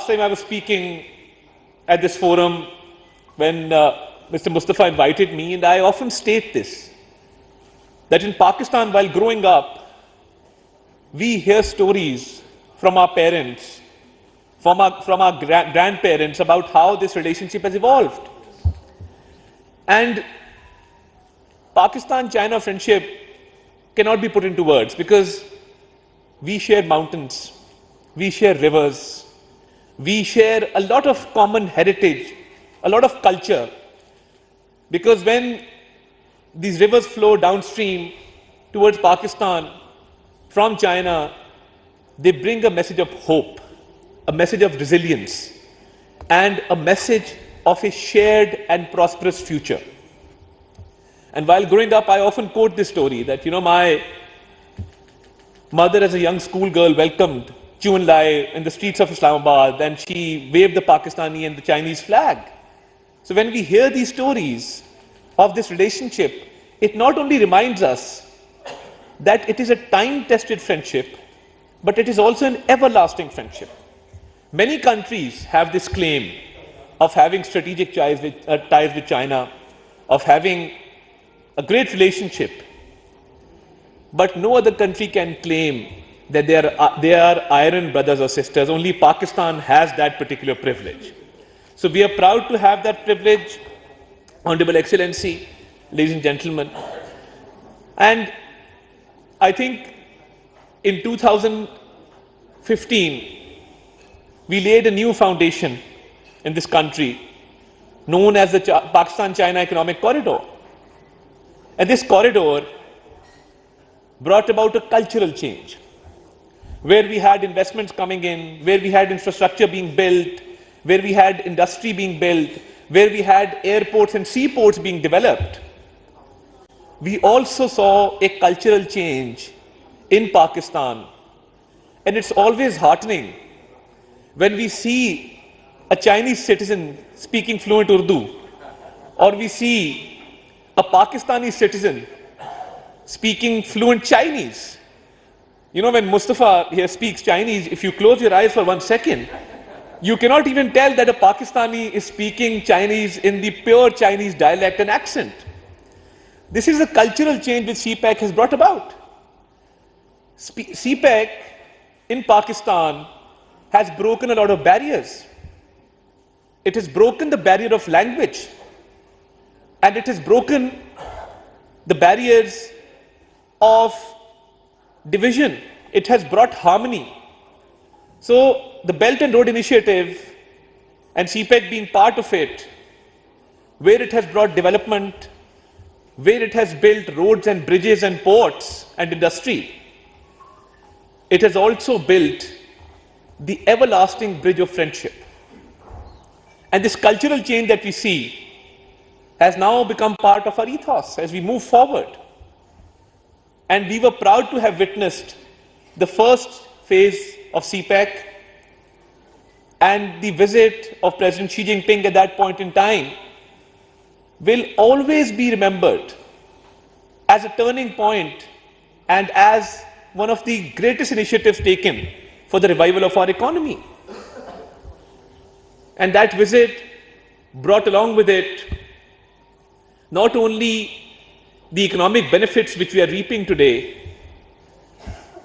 last time I was speaking at this forum when Mr. Mustafa invited me, and I often state this, that in Pakistan, while growing up, we hear stories from our parents, from our grandparents about how this relationship has evolved. And Pakistan-China friendship cannot be put into words because we share mountains, we share rivers, we share a lot of common heritage, a lot of culture. Because when these rivers flow downstream towards Pakistan from China, they bring a message of hope, a message of resilience, and a message of a shared and prosperous future. And while growing up, I often quote this story that, my mother as a young schoolgirl welcomed Chu and Lai in the streets of Islamabad, and she waved the Pakistani and the Chinese flag. So when we hear these stories of this relationship, it not only reminds us that it is a time-tested friendship, but it is also an everlasting friendship. Many countries have this claim of having strategic ties with China, of having a great relationship, but no other country can claim that they are iron brothers or sisters. Only Pakistan has that particular privilege. So we are proud to have that privilege, Honorable Excellency, ladies and gentlemen. And I think in 2015, we laid a new foundation in this country known as the Pakistan-China Economic Corridor. And this corridor brought about a cultural change, where we had investments coming in, where we had infrastructure being built, where we had industry being built, where we had airports and seaports being developed. We also saw a cultural change in Pakistan. And it's always heartening when we see a Chinese citizen speaking fluent Urdu, or we see a Pakistani citizen speaking fluent Chinese. When Mustafa here speaks Chinese, if you close your eyes for 1 second, you cannot even tell that a Pakistani is speaking Chinese in the pure Chinese dialect and accent. This is a cultural change which CPEC has brought about. CPEC in Pakistan has broken a lot of barriers. It has broken the barrier of language, and it has broken the barriers of division. It has brought harmony. So the Belt and Road Initiative and CPEC being part of it, where it has brought development, where it has built roads and bridges and ports and industry, it has also built the everlasting bridge of friendship. And this cultural change that we see has now become part of our ethos as we move forward. And we were proud to have witnessed the first phase of CPEC and the visit of President Xi Jinping at that point in time will always be remembered as a turning point and as one of the greatest initiatives taken for the revival of our economy. And that visit brought along with it not only the economic benefits which we are reaping today,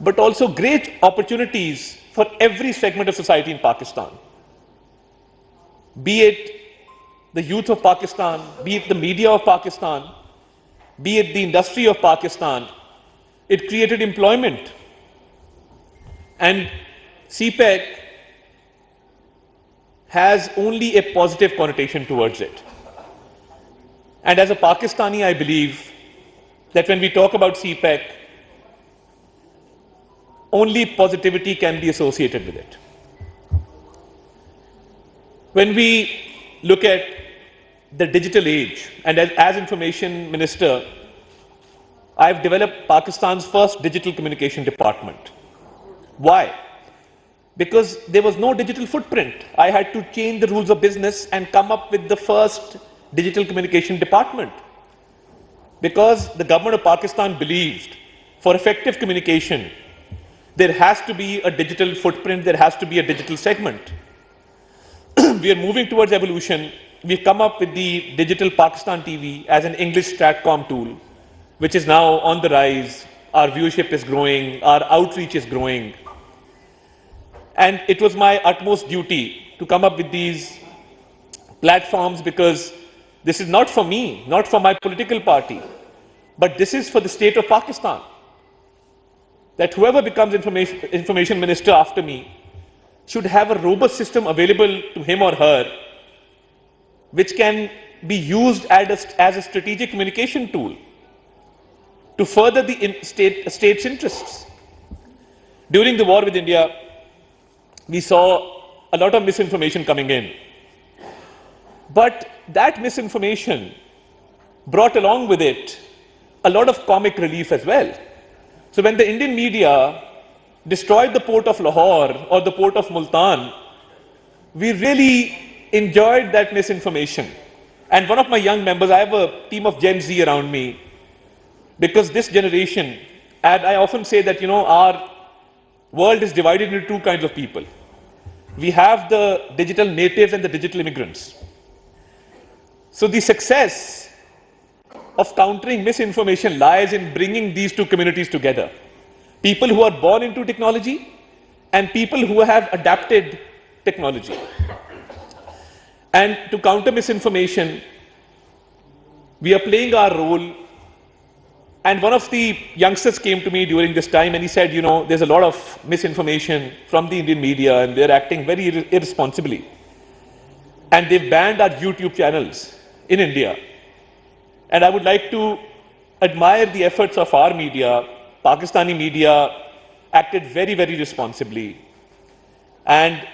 but also great opportunities for every segment of society in Pakistan. Be it the youth of Pakistan, be it the media of Pakistan, be it the industry of Pakistan. It created employment. And CPEC has only a positive connotation towards it. And as a Pakistani, I believe that when we talk about CPEC, only positivity can be associated with it. When we look at the digital age, and as Information Minister, I've developed Pakistan's first digital communication department. Why? Because there was no digital footprint. I had to change the rules of business and come up with the first digital communication department. Because the government of Pakistan believed for effective communication, there has to be a digital footprint, there has to be a digital segment. we are moving towards evolution. We've come up with the digital Pakistan TV as an English Stratcom tool, which is now on the rise. Our viewership is growing, our outreach is growing. And it was my utmost duty to come up with these platforms because this is not for me, not for my political party, but this is for the state of Pakistan. That whoever becomes information minister after me should have a robust system available to him or her, which can be used as a strategic communication tool to further the state's interests. During the war with India, we saw a lot of misinformation coming in. But that misinformation brought along with it a lot of comic relief as well. So when the Indian media destroyed the port of Lahore or the port of Multan, we really enjoyed that misinformation. And one of my young members, I have a team of Gen Z around me, because this generation, and I often say that, our world is divided into two kinds of people. We have the digital natives and the digital immigrants. So the success of countering misinformation lies in bringing these two communities together. People who are born into technology and people who have adapted technology. And to counter misinformation, we are playing our role. And one of the youngsters came to me during this time and he said, there's a lot of misinformation from the Indian media and they're acting very irresponsibly. And they've banned our YouTube channels in India. And I would like to admire the efforts of our media. Pakistani media acted very, very responsibly. And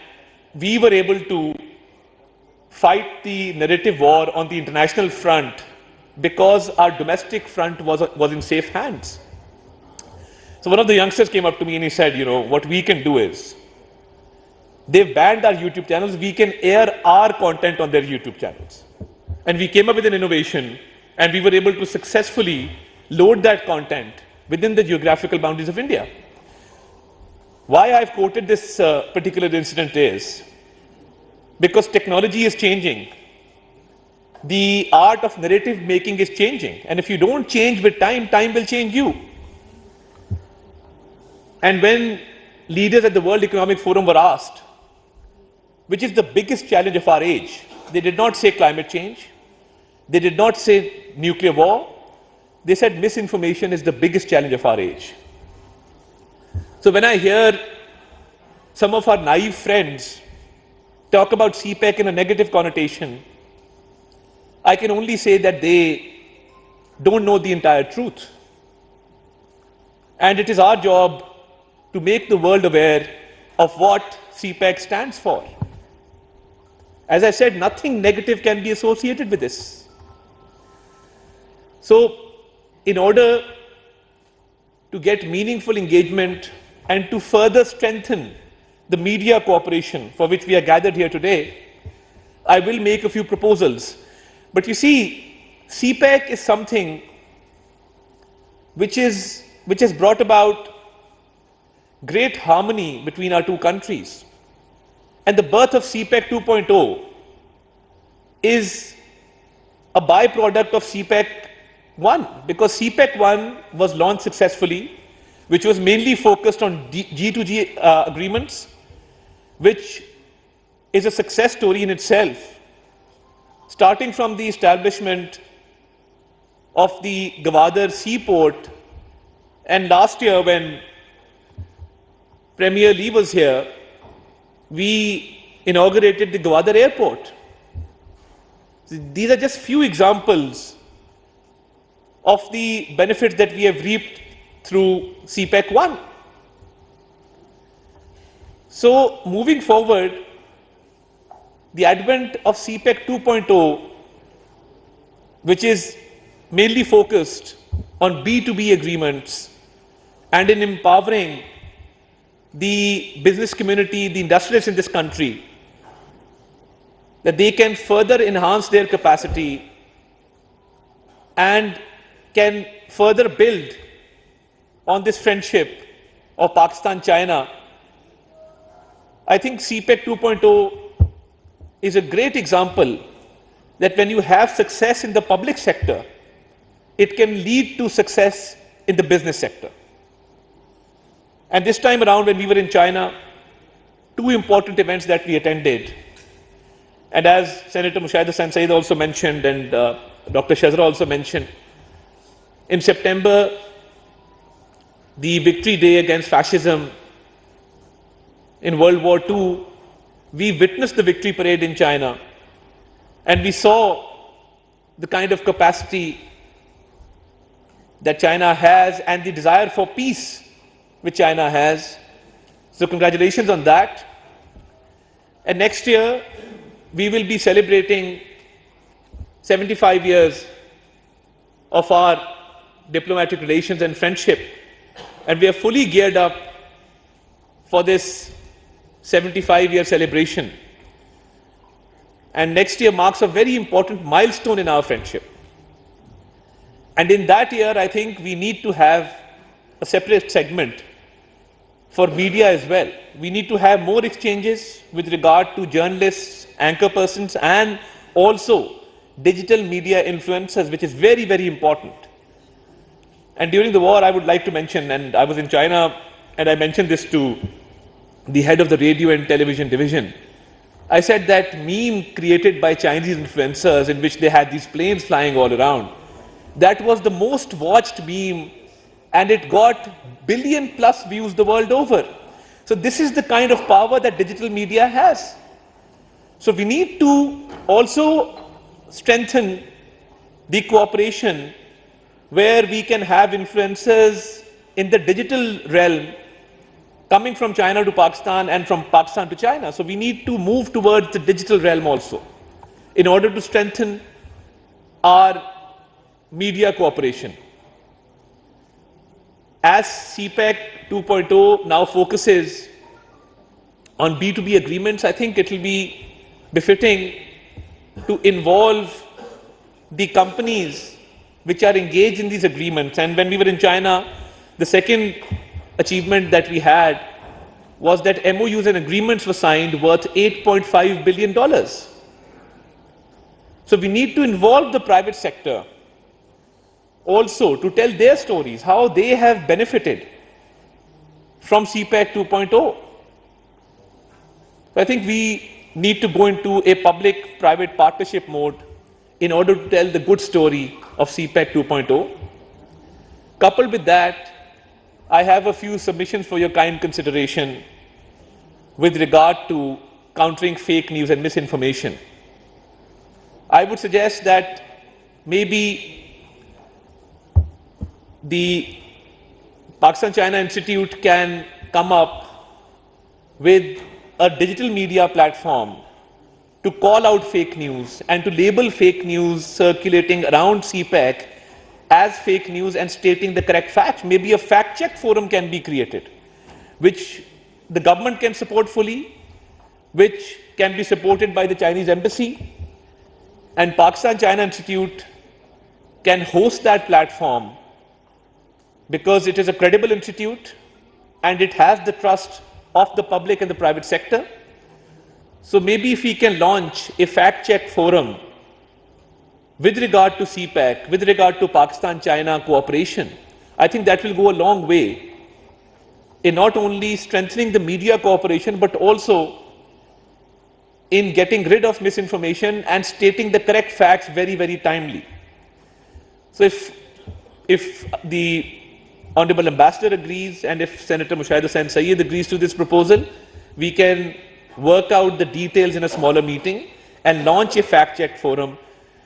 we were able to fight the narrative war on the international front because our domestic front was in safe hands. So one of the youngsters came up to me and he said, what we can do is, they've banned our YouTube channels, we can air our content on their YouTube channels. And we came up with an innovation and we were able to successfully load that content within the geographical boundaries of India. Why I've quoted this particular incident is because technology is changing. The art of narrative making is changing. And if you don't change with time, time will change you. And when leaders at the World Economic Forum were asked, which is the biggest challenge of our age, they did not say climate change. They did not say nuclear war. They said misinformation is the biggest challenge of our age. So when I hear some of our naive friends talk about CPEC in a negative connotation, I can only say that they don't know the entire truth. And it is our job to make the world aware of what CPEC stands for. As I said, nothing negative can be associated with this. So, in order to get meaningful engagement and to further strengthen the media cooperation for which we are gathered here today, I will make a few proposals. But you see, CPEC is something which has brought about great harmony between our two countries. And the birth of CPEC 2.0 is a byproduct of CPEC 1, because CPEC 1 was launched successfully, which was mainly focused on G2G agreements, which is a success story in itself. Starting from the establishment of the Gwadar seaport, and last year when Premier Lee was here, we inaugurated the Gwadar airport. These are just few examples of the benefits that we have reaped through CPEC 1. So moving forward, the advent of CPEC 2.0, which is mainly focused on B2B agreements and in empowering the business community, the industrialists in this country, that they can further enhance their capacity and can further build on this friendship of Pakistan-China. I think CPEC 2.0 is a great example that when you have success in the public sector, it can lead to success in the business sector. And this time around, when we were in China, two important events that we attended, and as Senator Mushaid Hassan Saeed also mentioned and Dr. Shazra also mentioned, in September, the Victory Day against fascism in World War II, we witnessed the victory parade in China, and we saw the kind of capacity that China has and the desire for peace which China has. So congratulations on that. And next year, we will be celebrating 75 years of our diplomatic relations and friendship. And we are fully geared up for this 75-year celebration. And next year marks a very important milestone in our friendship. And in that year, I think we need to have a separate segment for media as well. We need to have more exchanges with regard to journalists, anchor persons, and also digital media influencers, which is very, very important. And during the war, I would like to mention, and I was in China, and I mentioned this to the head of the radio and television division. I said that meme created by Chinese influencers in which they had these planes flying all around, that was the most watched meme, and it got billion-plus views the world over. So this is the kind of power that digital media has. So we need to also strengthen the cooperation where we can have influencers in the digital realm coming from China to Pakistan and from Pakistan to China. So we need to move towards the digital realm also in order to strengthen our media cooperation. As CPEC 2.0 now focuses on B2B agreements, I think it will be befitting to involve the companies which are engaged in these agreements. And when we were in China, the second achievement that we had was that MOUs and agreements were signed worth $8.5 billion. So we need to involve the private sector also to tell their stories, how they have benefited from CPEC 2.0. I think we need to go into a public-private partnership mode in order to tell the good story of CPEC 2.0. Coupled with that, I have a few submissions for your kind consideration with regard to countering fake news and misinformation. I would suggest that maybe the Pakistan-China Institute can come up with a digital media platform to call out fake news and to label fake news circulating around CPEC as fake news and stating the correct facts. Maybe a fact-check forum can be created, which the government can support fully, which can be supported by the Chinese embassy, and Pakistan-China Institute can host that platform because it is a credible institute and it has the trust of the public and the private sector. So maybe if we can launch a fact-check forum with regard to CPEC, with regard to Pakistan-China cooperation, I think that will go a long way in not only strengthening the media cooperation, but also in getting rid of misinformation and stating the correct facts very, very timely. So if the Honorable Ambassador agrees and if Senator Mushaid Hassan Saeed agrees to this proposal, we can work out the details in a smaller meeting and launch a fact-check forum,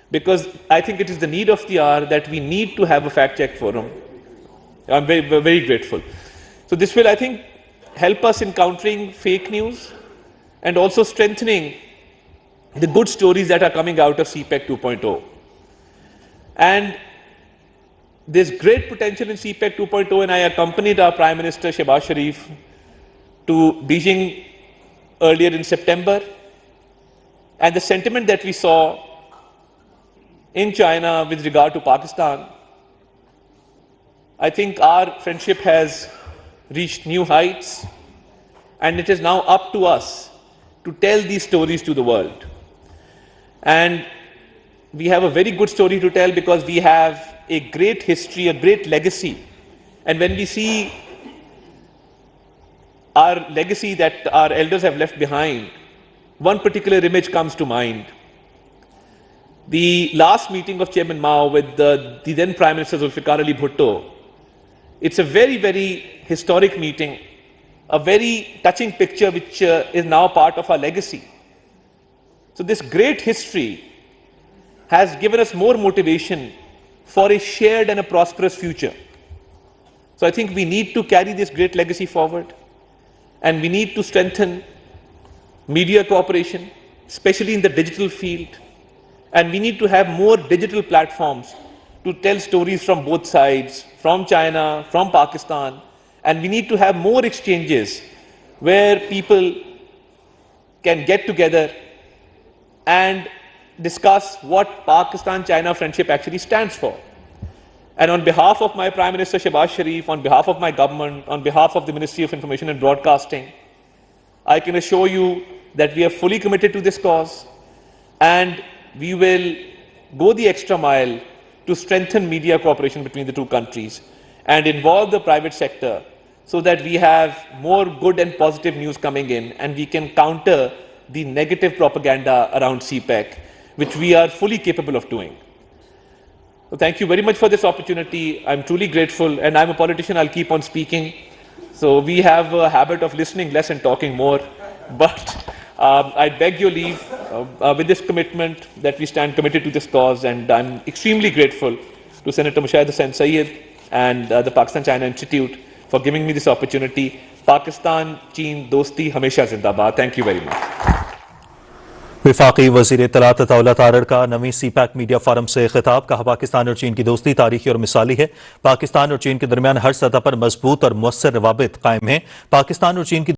because I think it is the need of the hour that we need to have a fact-check forum. I'm very, very grateful. So this will, I think, help us in countering fake news and also strengthening the good stories that are coming out of CPEC 2.0. And there's great potential in CPEC 2.0, and I accompanied our Prime Minister Shehbaz Sharif to Beijing earlier in September. And the sentiment that we saw in China with regard to Pakistan, I think our friendship has reached new heights, and it is now up to us to tell these stories to the world. And we have a very good story to tell because we have a great history, a great legacy. And when we see our legacy that our elders have left behind, one particular image comes to mind. The last meeting of Chairman Mao with the then Prime Minister Zulfikar Ali Bhutto, it's a very, very historic meeting, a very touching picture which is now part of our legacy. So this great history has given us more motivation for a shared and a prosperous future. So I think we need to carry this great legacy forward, and we need to strengthen media cooperation, especially in the digital field, and we need to have more digital platforms to tell stories from both sides, from China, from Pakistan, and we need to have more exchanges where people can get together and discuss what Pakistan-China friendship actually stands for. And on behalf of my Prime Minister Shehbaz Sharif, on behalf of my government, on behalf of the Ministry of Information and Broadcasting, I can assure you that we are fully committed to this cause, and we will go the extra mile to strengthen media cooperation between the two countries and involve the private sector so that we have more good and positive news coming in and we can counter the negative propaganda around CPEC, which we are fully capable of doing. So thank you very much for this opportunity. I'm truly grateful, and I'm a politician, I'll keep on speaking. So we have a habit of listening less and talking more, but I beg your leave with this commitment that we stand committed to this cause, and I'm extremely grateful to Senator Mushahid Hussain Sayyid and the Pakistan-China Institute for giving me this opportunity. Pakistan-Chin Dosti Hamesha Zindabad. Thank you very much. वफाकी वज़ीर इत्तलात उल्लाह तारड़ का नवी CPEC media forum से खिताब। कहा, पाकिस्तान और चीन की दोस्ती तारीखी और मिसाली है। पाकिस्तान और चीन के दरमियान हर सतह पर मजबूत और मुअस्सर रवाबित कायम हैं। पाकिस्तान और चीन की